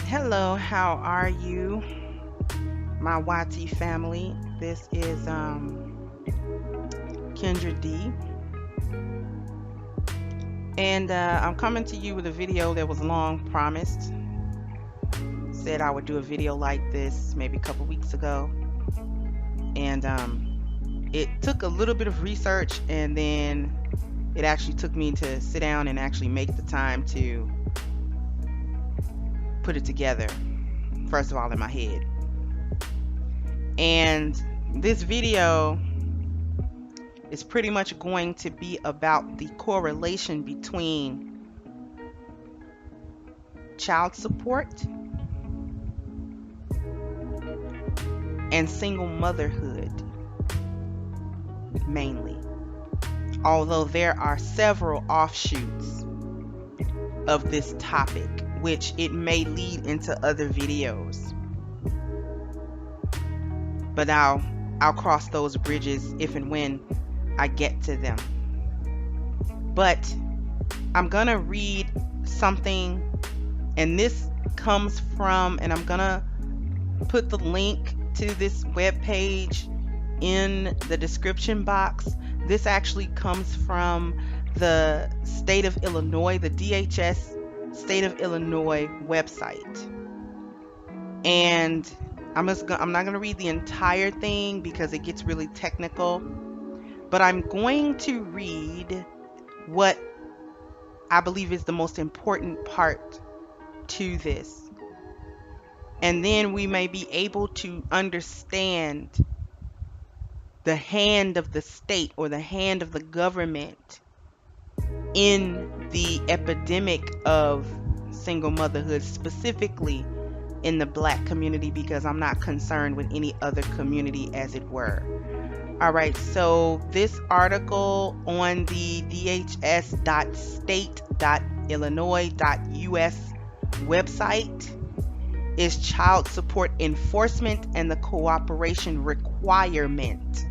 Hello, how are you, my YT family? This is Kendra D, and I'm coming to you with a video that was long promised. Said I would do a video like this maybe a couple weeks ago, and it took a little bit of research, and then it actually took me to sit down and actually make the time to put it together, first of all, in my head. And this video is pretty much going to be about the correlation between child support and single motherhood, mainly. Although there are several offshoots of this topic, which it may lead into other videos. But I'll cross those bridges if and when I get to them. But I'm gonna read something, and this comes from, and I'm gonna put the link to this webpage in the description box. This actually comes from the state of Illinois, the DHS state of Illinois website. And I'm not going to read the entire thing because it gets really technical, but I'm going to read what I believe is the most important part to this. And then we may be able to understand the hand of the state or the hand of the government in the epidemic of single motherhood, specifically in the Black community, because I'm not concerned with any other community, as it were. All right, so this article on the dhs.state.illinois.us website is Child Support Enforcement and the Cooperation Requirement.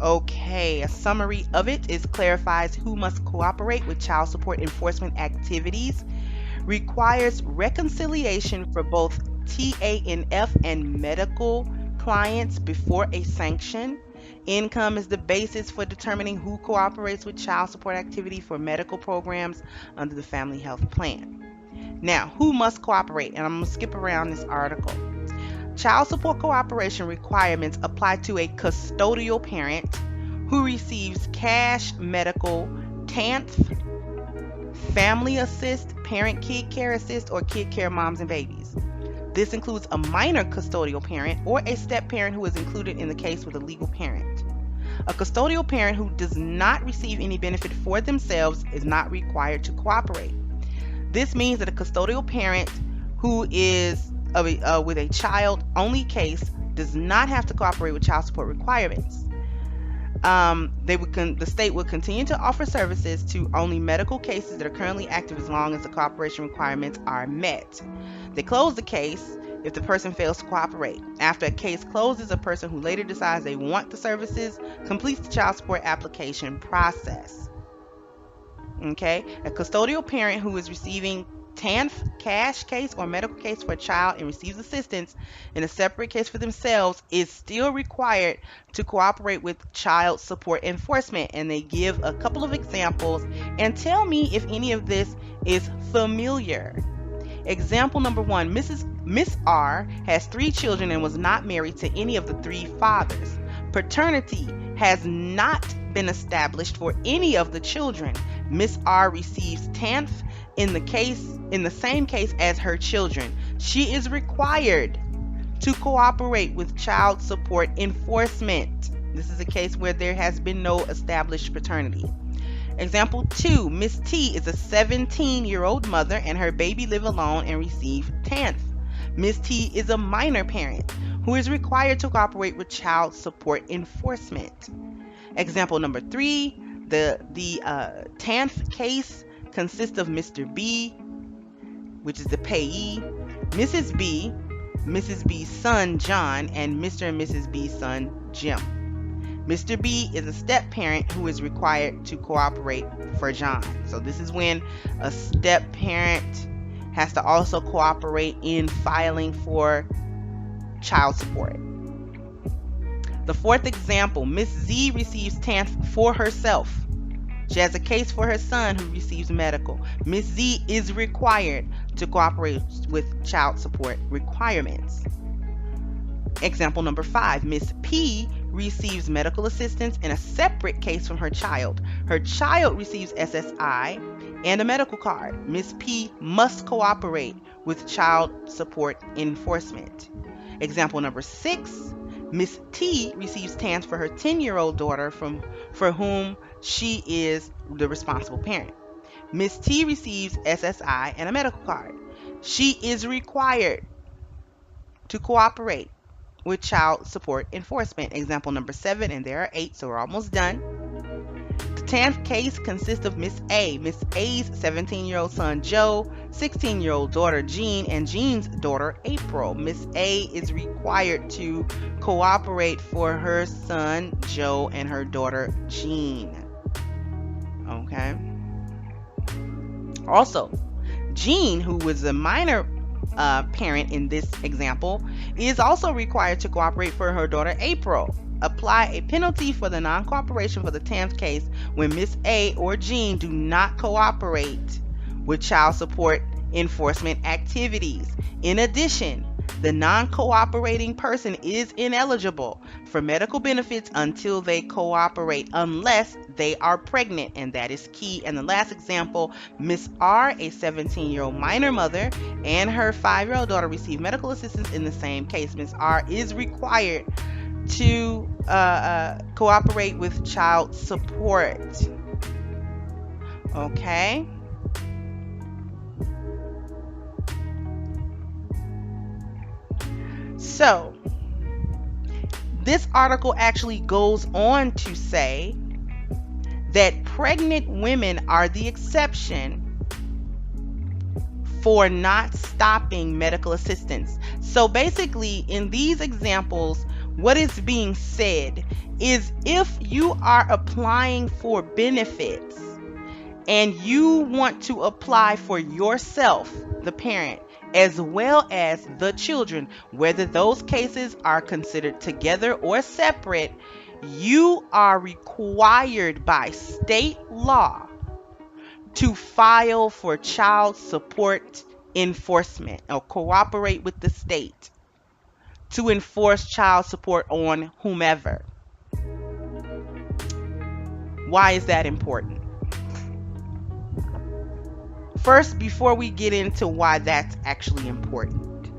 Okay, a summary of it is clarifies who must cooperate with child support enforcement activities, requires reconciliation for both TANF and medical clients before a sanction. Income is the basis for determining who cooperates with child support activity for medical programs under the Family Health Plan. Now, who must cooperate? And I'm going to skip around this article. Child support cooperation requirements apply to a custodial parent who receives cash, medical, TANF, family assist, parent-kid care assist, or kid care moms and babies. This includes a minor custodial parent or a step-parent who is included in the case with a legal parent. A custodial parent who does not receive any benefit for themselves is not required to cooperate. This means that a custodial parent who is with a child-only case does not have to cooperate with child support requirements. The state would continue to offer services to only medical cases that are currently active as long as the cooperation requirements are met. They close the case if the person fails to cooperate. After a case closes, a person who later decides they want the services completes the child support application process. Okay, a custodial parent who is receiving TANF, cash case, or medical case for a child and receives assistance in a separate case for themselves is still required to cooperate with child support enforcement. And they give a couple of examples and tell me if any of this is familiar. Example number 1, Miss R has 3 children and was not married to any of the 3 fathers. Paternity has not been established for any of the children. Miss R receives TANF in the same case as her children. She is required to cooperate with child support enforcement. This is a case where there has been no established paternity. Example 2, Miss T is a 17-year-old mother and her baby live alone and receive TANF. Miss T is a minor parent who is required to cooperate with child support enforcement. Example number 3, the TANF case consists of Mr. B, which is the payee, Mrs. B, Mrs. B's son John, and Mr. and Mrs. B's son Jim. Mr. B is a step-parent who is required to cooperate for John. So this is when a step-parent has to also cooperate in filing for child support. The fourth example, Miss Z receives TANF for herself. She has a case for her son who receives medical. Miss Z is required to cooperate with child support requirements. Example number 5, Miss P receives medical assistance in a separate case from her child. Her child receives SSI and a medical card. Miss P must cooperate with child support enforcement. Example number 6, Miss T receives TANF for her 10-year-old daughter for whom she is the responsible parent. Miss T receives SSI and a medical card. She is required to cooperate with child support enforcement. Example number 7, and there are 8, so we're almost done. The TANF case consists of Miss A. Miss A's 17-year-old son Joe, 16-year-old daughter Jean, and Jean's daughter April. Miss A is required to cooperate for her son Joe and her daughter Jean. Okay. Also, Jean, who was a minor parent in this example, is also required to cooperate for her daughter April. Apply a penalty for the non-cooperation for the TANF case when Miss A or Jean do not cooperate with child support enforcement activities. In addition, the non-cooperating person is ineligible for medical benefits until they cooperate, unless they are pregnant, and that is key. And the last example, Miss R, a 17-year-old minor mother, and her 5-year-old daughter receive medical assistance in the same case. Miss R is required to cooperate with child support. Okay. So, this article actually goes on to say that pregnant women are the exception for not stopping medical assistance. So basically, in these examples, what is being said is if you are applying for benefits and you want to apply for yourself, the parent, as well as the children, whether those cases are considered together or separate, you are required by state law to file for child support enforcement or cooperate with the state to enforce child support on whomever. Why is that important? First, before we get into why that's actually important,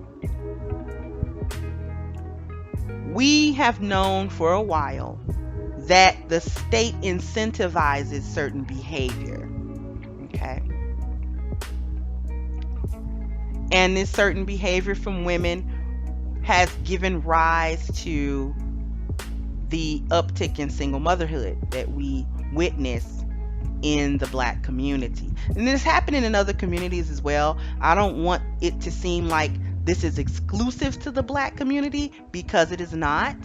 we have known for a while that the state incentivizes certain behavior. Okay? And this certain behavior from women has given rise to the uptick in single motherhood that we witness in the Black community. And this is happening in other communities as well. I don't want it to seem like this is exclusive to the Black community, because it is not.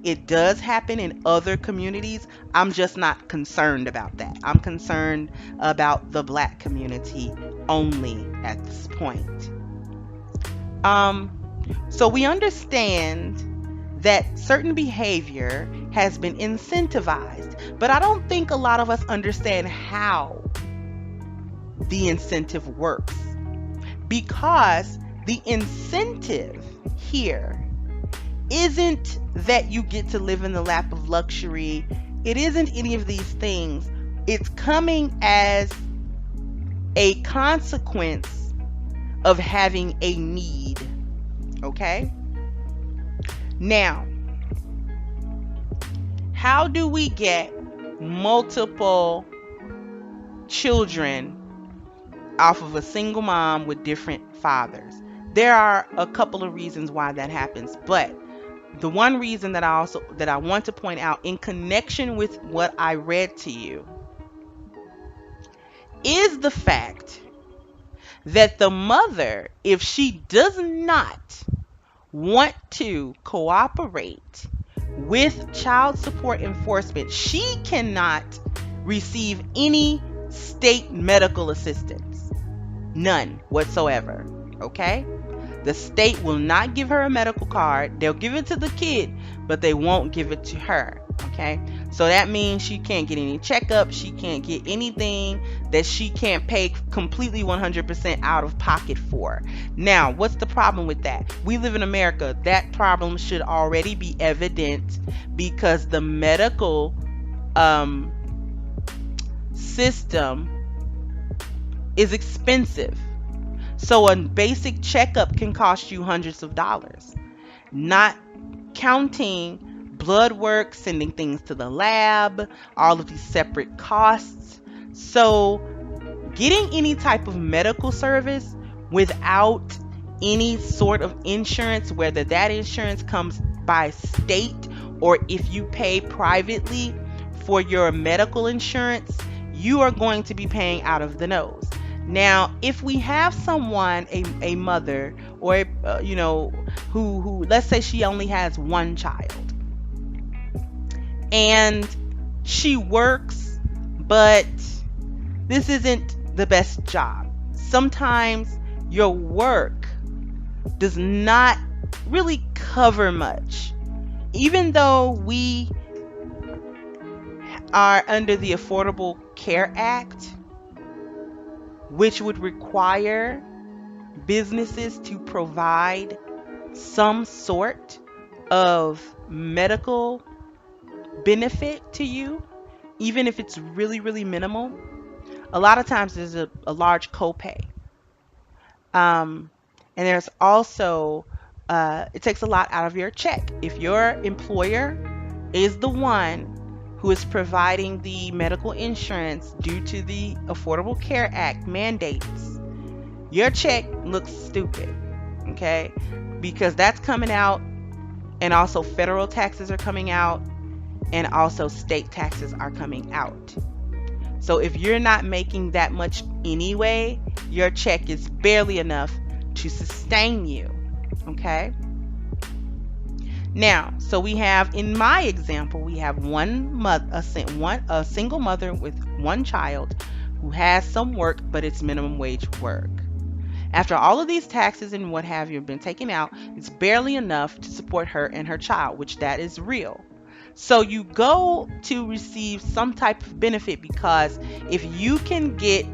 It does happen in other communities. I'm just not concerned about that. I'm concerned about the Black community only at this point. So we understand that certain behavior has been incentivized, but I don't think a lot of us understand how the incentive works, because the incentive here isn't that you get to live in the lap of luxury. It isn't any of these things. It's coming as a consequence of having a need. Okay? Now, how do we get multiple children off of a single mom with different fathers? There are a couple of reasons why that happens, but the one reason that I want to point out in connection with what I read to you is the fact that the mother, if she does not want to cooperate with child support enforcement, she cannot receive any state medical assistance. None whatsoever. Okay? The state will not give her a medical card. They'll give it to the kid, but they won't give it to her. Okay? So that means she can't get any checkups. She can't get anything that she can't pay completely 100% out of pocket for. Now, what's the problem with that? We live in America. That problem should already be evident because the medical system is expensive. So a basic checkup can cost you hundreds of dollars, not counting blood work, sending things to the lab, all of these separate costs. So getting any type of medical service without any sort of insurance, whether that insurance comes by state or if you pay privately for your medical insurance, you are going to be paying out of the nose. Now, if we have someone, a mother, or who let's say she only has one child, and she works, but this isn't the best job. Sometimes your work does not really cover much. Even though we are under the Affordable Care Act, which would require businesses to provide some sort of medical benefit to you, even if it's really, really minimal. A lot of times there's a large copay. And there's also, it takes a lot out of your check. If your employer is the one who is providing the medical insurance due to the Affordable Care Act mandates, your check looks stupid, okay? Because that's coming out, and also federal taxes are coming out, and also state taxes are coming out. So if you're not making that much anyway, your check is barely enough to sustain you, okay? Now, so we have, in my example, we have a single mother with one child who has some work, but it's minimum wage work. After all of these taxes and what have you have been taken out, it's barely enough to support her and her child, which that is real. So you go to receive some type of benefit, because if you can get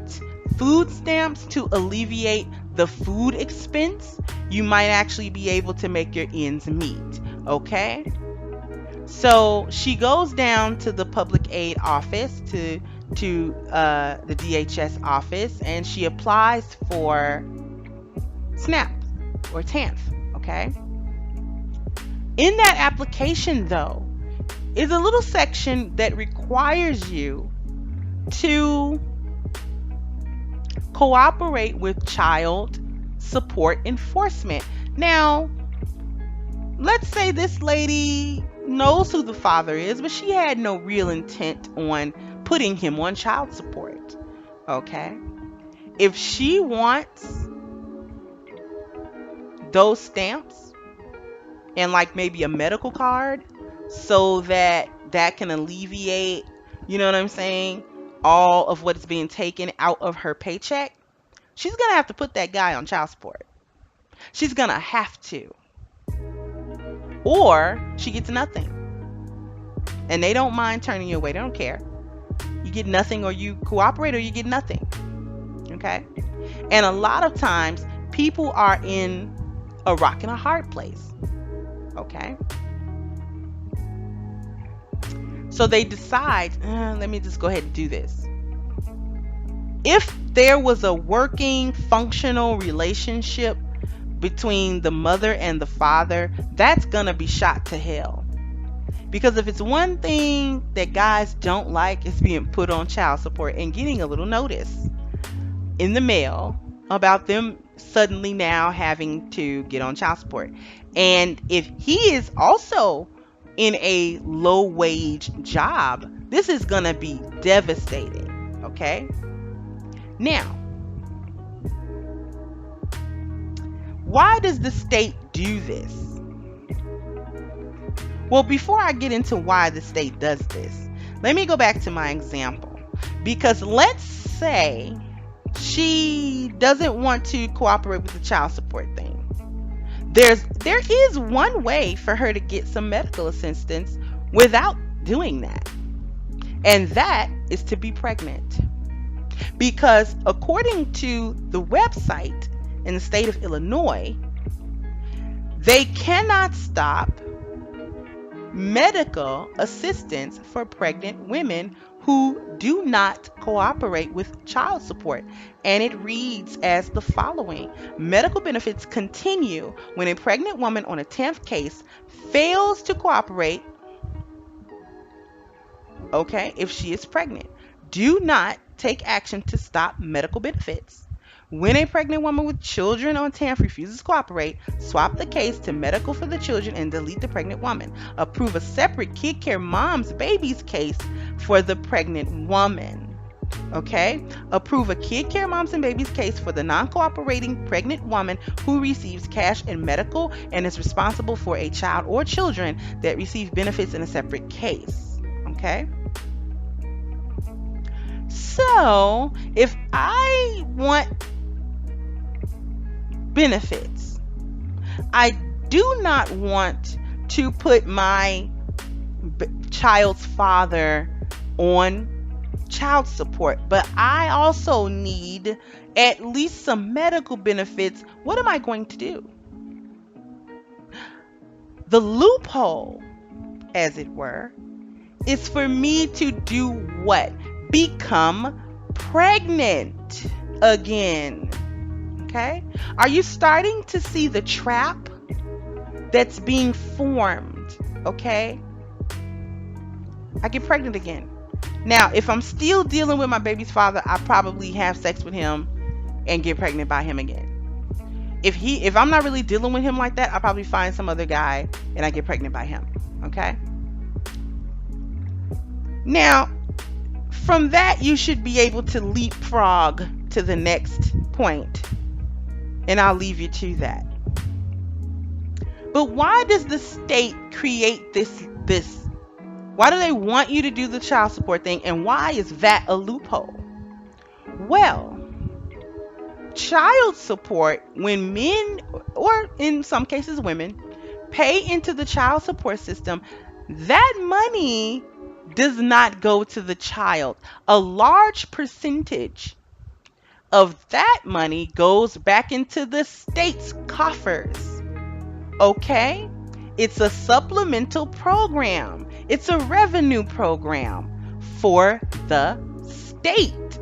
food stamps to alleviate the food expense, you might actually be able to make your ends meet. Okay? So she goes down to the public aid office, to the DHS office, and she applies for SNAP or TANF. Okay? In that application, though, is a little section that requires you to cooperate with child support enforcement. Now, let's say this lady knows who the father is, but she had no real intent on putting him on child support. Okay? If she wants those stamps and like maybe a medical card so that can alleviate, you know what I'm saying, all of what's being taken out of her paycheck, she's going to have to put that guy on child support. She's going to have to. Or she gets nothing. And they don't mind turning you away. They don't care. You get nothing, or you cooperate, or you get nothing. Okay? And a lot of times, people are in a rock and a hard place. Okay? So they decide, let me just go ahead and do this. If there was a working, functional relationship between the mother and the father, that's gonna be shot to hell. Because if it's one thing that guys don't like, it's being put on child support and getting a little notice in the mail about them suddenly now having to get on child support. And if he is also in a low wage job, this is gonna be devastating. Okay? Now, why does the state do this? Well, before I get into why the state does this, let me go back to my example. Because let's say She doesn't want to cooperate with the child support thing. There is one way for her to get some medical assistance without doing that. And that is to be pregnant. Because according to the website in the state of Illinois, they cannot stop medical assistance for pregnant women who do not cooperate with child support. And it reads as the following: medical benefits continue when a pregnant woman on a 10th case fails to cooperate, okay, if she is pregnant. Do not take action to stop medical benefits. When a pregnant woman with children on TANF refuses to cooperate, swap the case to medical for the children and delete the pregnant woman. Approve a separate kid care mom's babies case for the pregnant woman. Okay? Approve a kid care moms and babies case for the non-cooperating pregnant woman who receives cash and medical and is responsible for a child or children that receive benefits in a separate case. Okay? So, if I want benefits, I do not want to put my child's father on child support, but I also need at least some medical benefits. What am I going to do? The loophole, as it were, is for me to do what? Become pregnant again. Okay? Are you starting to see the trap that's being formed? Okay? I get pregnant again. Now, if I'm still dealing with my baby's father, I probably have sex with him and get pregnant by him again. If I'm not really dealing with him like that, I'll probably find some other guy and I get pregnant by him. Okay? Now, from that, you should be able to leapfrog to the next point. And I'll leave you to that. But why does the state create this? Why do they want you to do the child support thing? And why is that a loophole? Well, child support, when men, or in some cases women, pay into the child support system, that money does not go to the child. A large percentage of that money goes back into the state's coffers. Okay? It's a supplemental program. It's a revenue program for the state.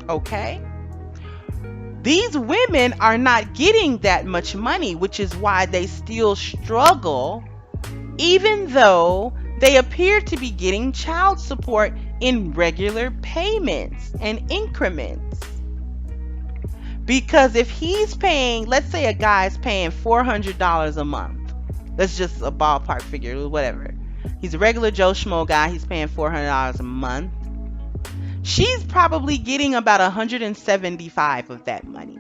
Okay? These women are not getting that much money, which is why they still struggle, even though they appear to be getting child support in regular payments and increments. Because if he's paying, let's say a guy's paying $400 a month. That's just a ballpark figure, whatever. He's a regular Joe Schmo guy. He's paying $400 a month. She's probably getting about 175 of that money.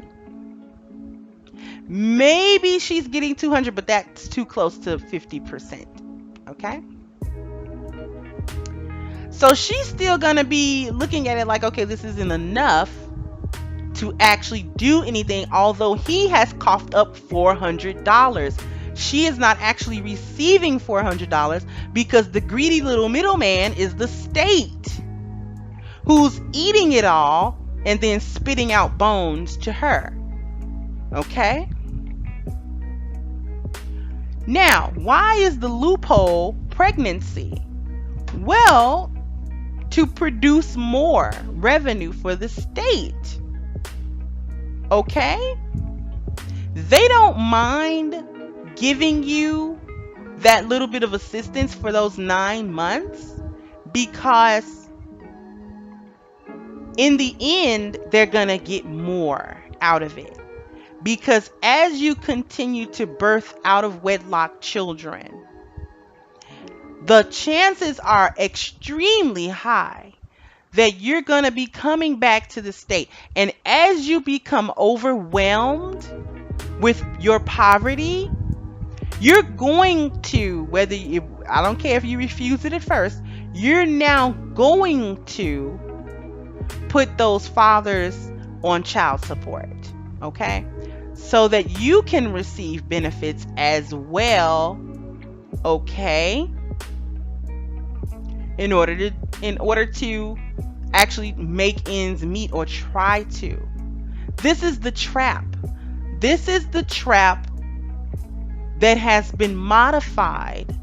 Maybe she's getting 200, but that's too close to 50%. Okay? So she's still going to be looking at it like, okay, this isn't enough to actually do anything, although he has coughed up $400. She is not actually receiving $400 because the greedy little middleman is the state, who's eating it all and then spitting out bones to her. Okay? Now, why is the loophole pregnancy? Well, to produce more revenue for the state. Okay? They don't mind giving you that little bit of assistance for those 9 months because in the end, they're going to get more out of it. Because as you continue to birth out of wedlock children, the chances are extremely high that you're going to be coming back to the state. And as you become overwhelmed with your poverty, you're going to, I don't care if you refuse it at first, you're now going to put those fathers on child support, okay? So that you can receive benefits as well, okay? In order to actually make ends meet or try to. This is the trap. This is the trap that has been modified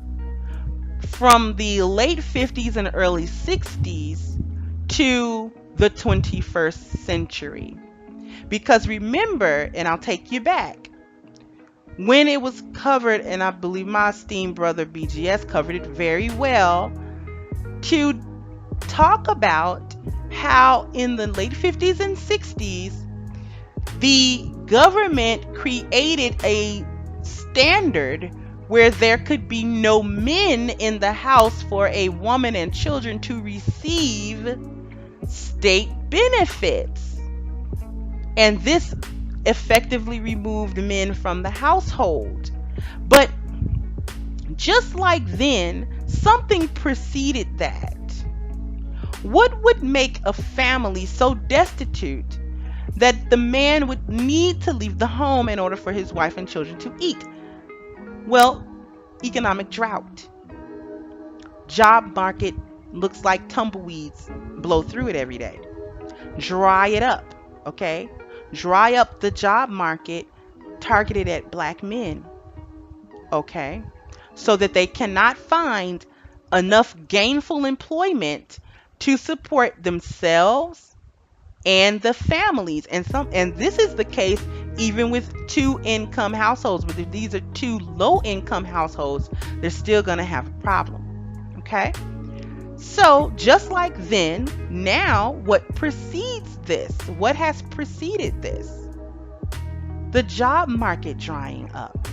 from the late 50s and early 60s to the 21st century. Because remember, and I'll take you back, when it was covered, and I believe my esteemed brother BGS covered it very well, to talk about how in the late 50s and 60s, the government created a standard where there could be no men in the house for a woman and children to receive state benefits. And this effectively removed men from the household. But just like then, something preceded that. What would make a family so destitute that the man would need to leave the home in order for his wife and children to eat? Well, economic drought. Job market looks like tumbleweeds blow through it every day. Dry it up, okay? Dry up the job market targeted at black men, okay? So that they cannot find enough gainful employment to support themselves and the families. And this is the case even with two income households. But if these are two low income households, they're still going to have a problem. Okay? So just like then, now what precedes this? What has preceded this? The job market drying up.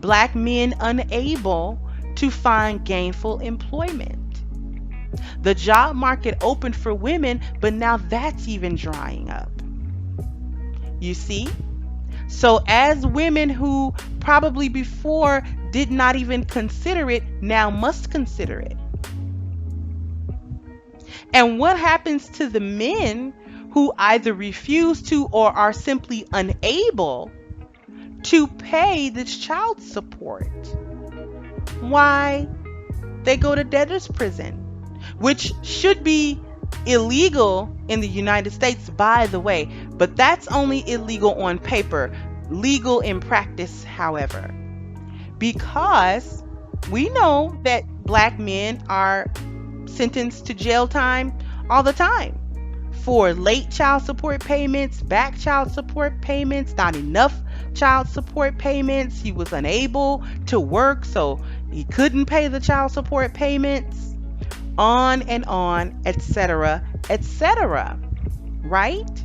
Black men unable to find gainful employment. The job market opened for women, but now that's even drying up. You see? So as women who probably before did not even consider it, now must consider it. And what happens to the men who either refuse to or are simply unable to pay this child support? Why? They go to debtor's prison, which should be illegal in the United States, by the way, but that's only illegal on paper, legal in practice, however, because we know that black men are sentenced to jail time all the time for late child support payments, back child support payments, not enough child support payments. He was unable to work, so he couldn't pay the child support payments, on, etc., etc. Right?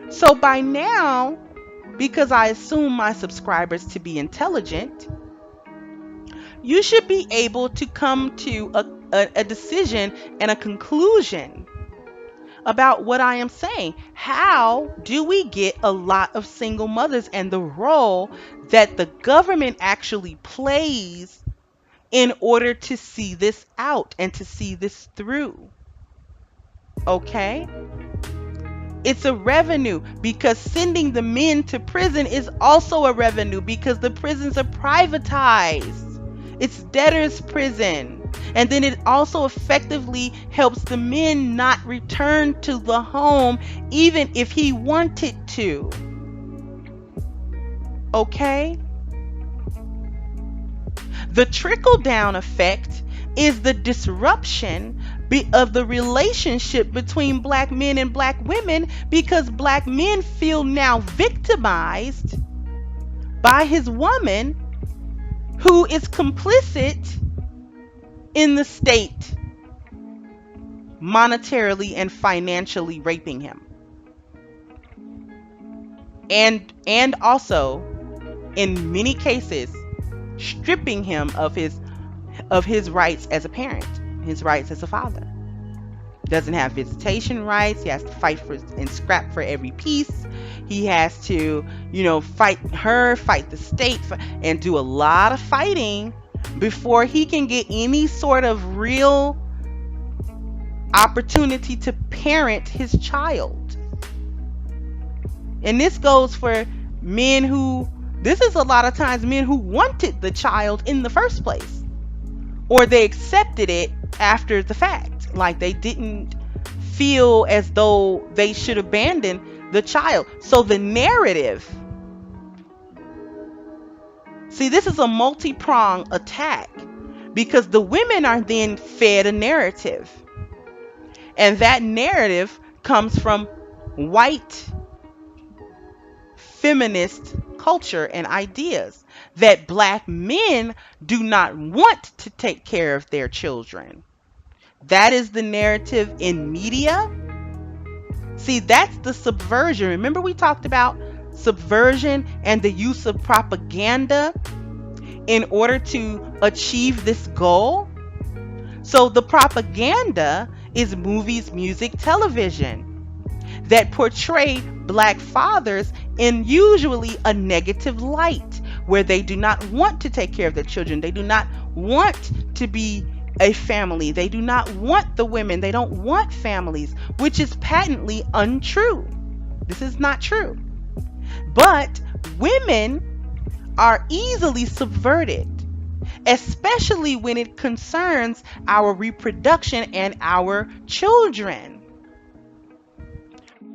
So by now, because I assume my subscribers to be intelligent, you should be able to come to a decision and a conclusion about what I am saying. How do we get a lot of single mothers and the role that the government actually plays in order to see this out and to see this through? Okay? It's a revenue, because sending the men to prison is also a revenue, because the prisons are privatized. It's debtor's prison. And then it also effectively helps the men not return to the home even if he wanted to. Okay? The trickle-down effect is the disruption of the relationship between black men and black women, because black men feel now victimized by his woman who is complicit in the state monetarily and financially raping him, and also in many cases stripping him of his rights as a parent, his rights as a father. Doesn't have visitation rights. He has to fight for and scrap for every piece. He has to, fight her, fight the state, and do a lot of fighting before he can get any sort of real opportunity to parent his child. And this goes for men who, this is a lot of times men who wanted the child in the first place, or they accepted it after the fact. Like they didn't feel as though they should abandon the child. So the narrative, see, this is a multi-pronged attack because the women are then fed a narrative. And that narrative comes from white feminist culture and ideas that black men do not want to take care of their children. That is the narrative in media. See, that's the subversion. Remember we talked about subversion and the use of propaganda in order to achieve this goal? So the propaganda is movies, music, television that portray black fathers in usually a negative light, where they do not want to take care of their children. They do not want to be a family. They do not want the women. They don't want families, which is patently untrue. This is not true. But women are easily subverted, especially when it concerns our reproduction and our children.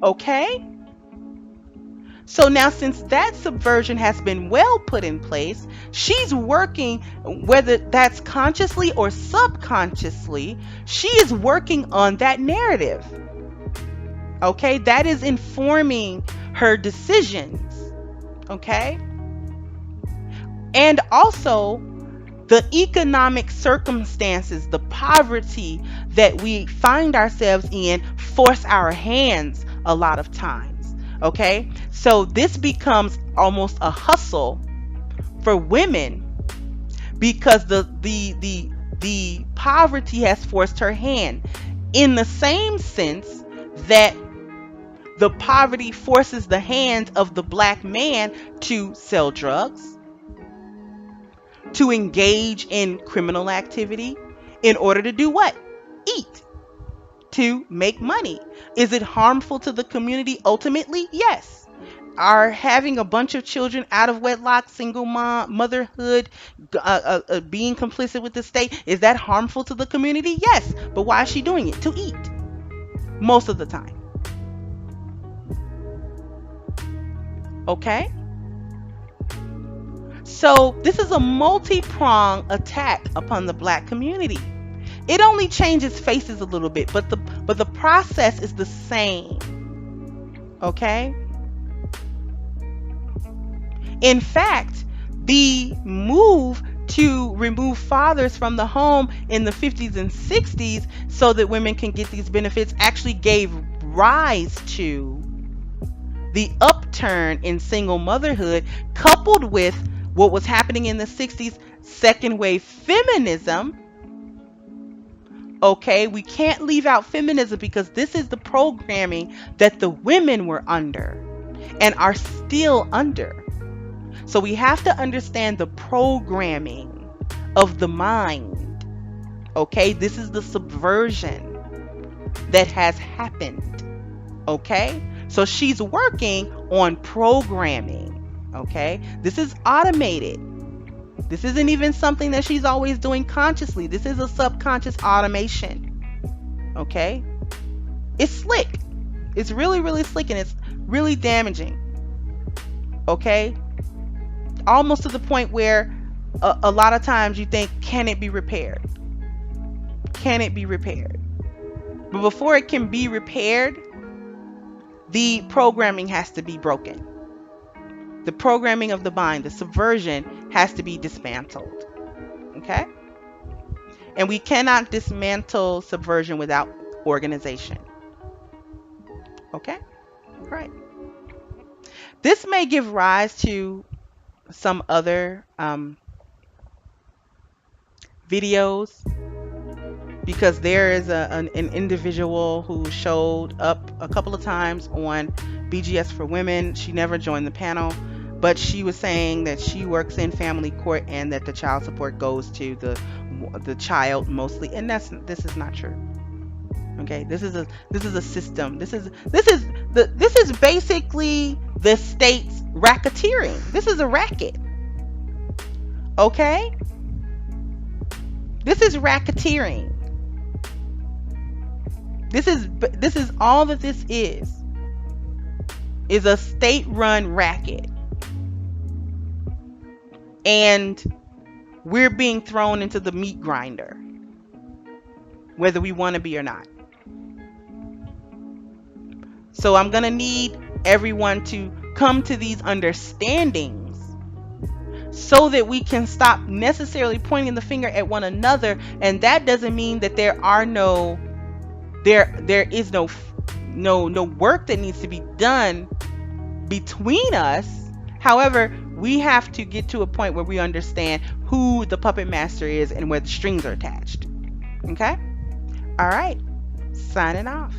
Okay? So now, since that subversion has been well put in place, she's working, whether that's consciously or subconsciously, she is working on that narrative. Okay? That is informing her decisions. Okay? And also, the economic circumstances, the poverty that we find ourselves in, force our hands a lot of times. Okay? So this becomes almost a hustle for women because the poverty has forced her hand, in the same sense that the poverty forces the hands of the black man to sell drugs, to engage in criminal activity, in order to do what? Eat. To make money. Is it harmful to the community ultimately? Yes. Are having a bunch of children out of wedlock, single motherhood, being complicit with the state, is that harmful to the community? Yes. But why is she doing it? To eat. Most of the time. Okay? So this is a multi-pronged attack upon the black community. It only changes faces a little bit, but the process is the same. Okay? In fact, the move to remove fathers from the home in the 50s and 60s so that women can get these benefits actually gave rise to the upturn in single motherhood, coupled with what was happening in the 60s, second wave feminism. Okay, we can't leave out feminism because this is the programming that the women were under and are still under. So we have to understand the programming of the mind. Okay, this is the subversion that has happened. Okay, so she's working on programming. Okay, this is automated. This isn't even something that she's always doing consciously. This is a subconscious automation. Okay? It's slick. It's really, really slick, and it's really damaging. Okay? Almost to the point where a lot of times you think, can it be repaired? Can it be repaired? But before it can be repaired, the programming has to be broken. The programming of the mind, the subversion, has to be dismantled. Okay? And we cannot dismantle subversion without organization. Okay? All right. This may give rise to some other videos, because there is an individual who showed up a couple of times on BGS for Women. She never joined the panel, but she was saying that she works in family court and that the child support goes to the child mostly, and this is not true. Okay, this is a system. This is basically the state's racketeering. This is a racket. Okay? This is racketeering. This is all that this is a state-run racket. And we're being thrown into the meat grinder, whether we want to be or not. So I'm going to need everyone to come to these understandings so that we can stop necessarily pointing the finger at one another. And that doesn't mean that there is no work that needs to be done between us. However, we have to get to a point where we understand who the puppet master is and where the strings are attached. Okay? All right. Signing off.